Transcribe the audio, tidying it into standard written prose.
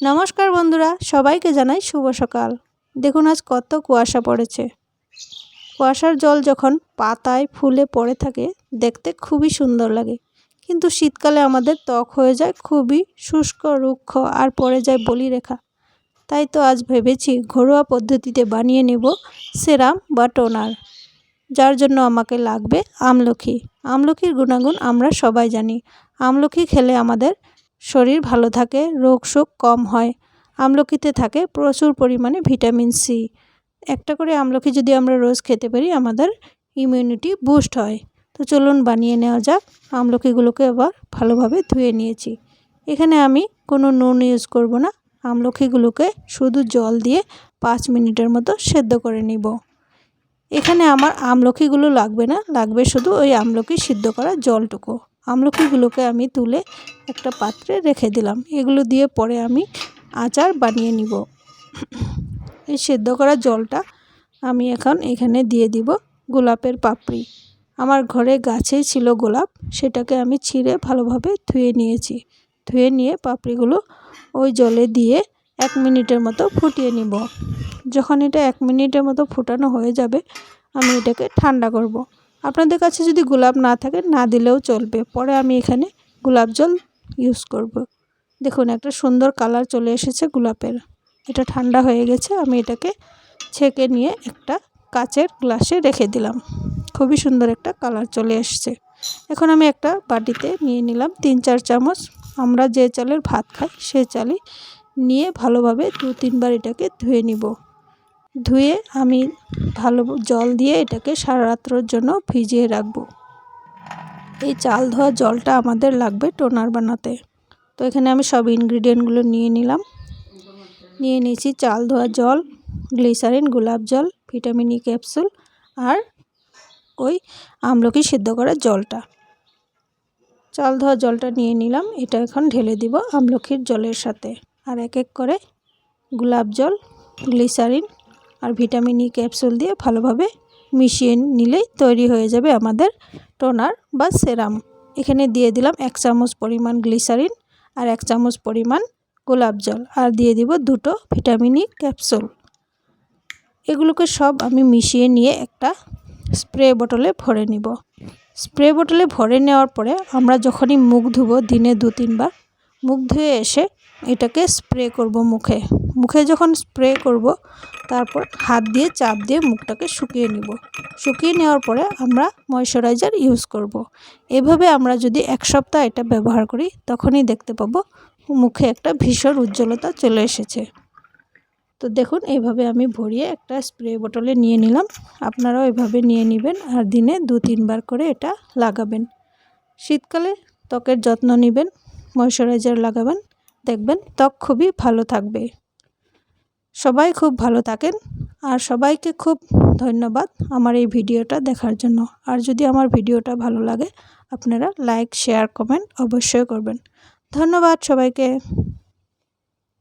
নমস্কার বন্ধুরা, সবাইকে জানাই শুভ সকাল। দেখুন আজ কত কুয়াশা পড়েছে। কুয়াশার জল যখন পাতায় ফুলে পড়ে থাকে দেখতে খুবই সুন্দর লাগে, কিন্তু শীতকালে আমাদের ত্বক হয়ে যায় খুবই শুষ্ক রুক্ষ আর পড়ে যায় বলিরেখা। তাই তো আজ ভেবেছি ঘরোয়া পদ্ধতিতে বানিয়ে নেব সেরাম বা টোনার, যার জন্য আমাকে লাগবে আমলকি। আমলকির গুণাগুণ আমরা সবাই জানি। আমলকি খেলে আমাদের শরীর ভালো থাকে, রোগ শোক কম হয়। আমলকিতে থাকে প্রচুর পরিমাণে ভিটামিন সি। একটা করে আমলকি যদি আমরা রোজ খেতে পারি আমাদের ইমিউনিটি বুস্ট হয়। তো চলুন বানিয়ে নেওয়া যাক। আমলকিগুলোকে আবার ভালোভাবে ধুয়ে নিয়েছি। এখানে আমি কোনো নুন ইউজ করব না। আমলকিগুলোকে শুধু জল দিয়ে 5 মিনিটের মতো সেদ্ধ করে নিব। এখানে আমার আমলকিগুলো লাগবে না, লাগবে শুধু ওই আমলকি সিদ্ধ করা জলটুকু। আমলকিগুলোকে আমি তুলে একটা পাত্রে রেখে দিলাম। এগুলো দিয়ে পরে আমি আচার বানিয়ে নিব। এই সেদ্ধ করা জলটা আমি এখন এখানে দিয়ে দিব গোলাপের পাপড়ি। আমার ঘরে গাছেই ছিল গোলাপ, সেটাকে আমি ছিঁড়ে ভালোভাবে ধুয়ে নিয়েছি। ধুয়ে নিয়ে পাপড়িগুলো ওই জলে দিয়ে 1 মিনিটের মতো ফুটিয়ে নিব। যখন এটা 1 মিনিটের মতো ফুটানো হয়ে যাবে আমি এটাকে ঠান্ডা করব। আপনাদের কাছে যদি গোলাপ না থাকে না দিলেও চলবে, পরে আমি এখানে গোলাপ জল ইউজ করব। দেখুন একটা সুন্দর কালার চলে এসেছে গোলাপের। এটা ঠান্ডা হয়ে গেছে, আমি এটাকে ছেঁকে নিয়ে একটা কাচের গ্লাসে রেখে দিলাম। খুবই সুন্দর একটা কালার চলে এসেছে। এখন আমি একটা বাটিতে নিয়ে নিলাম 3-4 চামচ। আমরা যে চালের ভাত খাই সেই চালই নিয়ে ভালোভাবে 2-3 বার এটাকে ধুয়ে নিব। ধুয়ে আমি ভালো জল দিয়ে এটাকে সারা রাত্রের জন্য ভিজিয়ে রাখব। এই চাল ধোয়া জলটা আমাদের লাগবে টোনার বানাতে। তো এখানে আমি সব ইনগ্রিডিয়েন্টগুলো নিয়ে নিলাম। নিয়ে নিয়েছি চাল ধোয়া জল, গ্লিসারিন, গোলাপ জল, ভিটামিন ই ক্যাপসুল আর ওই আমলকি সিদ্ধ করা জলটা। চাল ধোয়া জলটা নিয়ে নিলাম, এটা এখন ঢেলে দিব আমলকির জলের সাথে। আর এক এক করে গোলাপ জল, গ্লিসারিন আর ভিটামিন ই ক্যাপসুল দিয়ে ভালোভাবে মিশিয়ে নিলেই তৈরি হয়ে যাবে আমাদের টোনার বা সেরাম। এখানে দিয়ে দিলাম 1 চামচ পরিমাণ গ্লিসারিন আর 1 চামচ পরিমাণ গোলাপ জল আর দিয়ে দিব 2টো ভিটামিন ই ক্যাপসুল। এগুলোকে সব আমি মিশিয়ে নিয়ে একটা স্প্রে বোতলে ভরে নিব। স্প্রে বোতলে ভরে নেওয়ার পরে আমরা যখনই মুখ ধুবো দিনে 2-3 বার, মুখ ধুয়ে এসে এটাকে স্প্রে করব মুখে। মুখে যখন স্প্রে করব তারপর হাত দিয়ে চাপ দিয়ে মুখটাকে শুকিয়ে নিব। শুকিয়ে নেওয়ার পরে আমরা ময়শ্চারাইজার ইউজ করব। এভাবে আমরা যদি 1 সপ্তাহ এটা ব্যবহার করি তখনই দেখতে পাবো মুখে একটা ভীষণ উজ্জ্বলতা চলে এসেছে। তো দেখুন এইভাবে আমি ভরিয়ে একটা স্প্রে বোতলে নিয়ে নিলাম। আপনারাও এভাবে নিয়ে নেবেন আর দিনে 2-3 বার করে এটা লাগাবেন। শীতকালে ত্বকের যত্ন নেবেন, ময়শ্চারাইজার লাগাবেন, দেখবেন ত্বক খুবই ভালো থাকবে। সবাই খুব ভালো থাকেন আর সবাইকে খুব ধন্যবাদ আমার এই ভিডিওটা দেখার জন্য। আর যদি আমার ভিডিওটা ভালো লাগে আপনারা লাইক, শেয়ার, কমেন্ট অবশ্যই করবেন। ধন্যবাদ সবাইকে।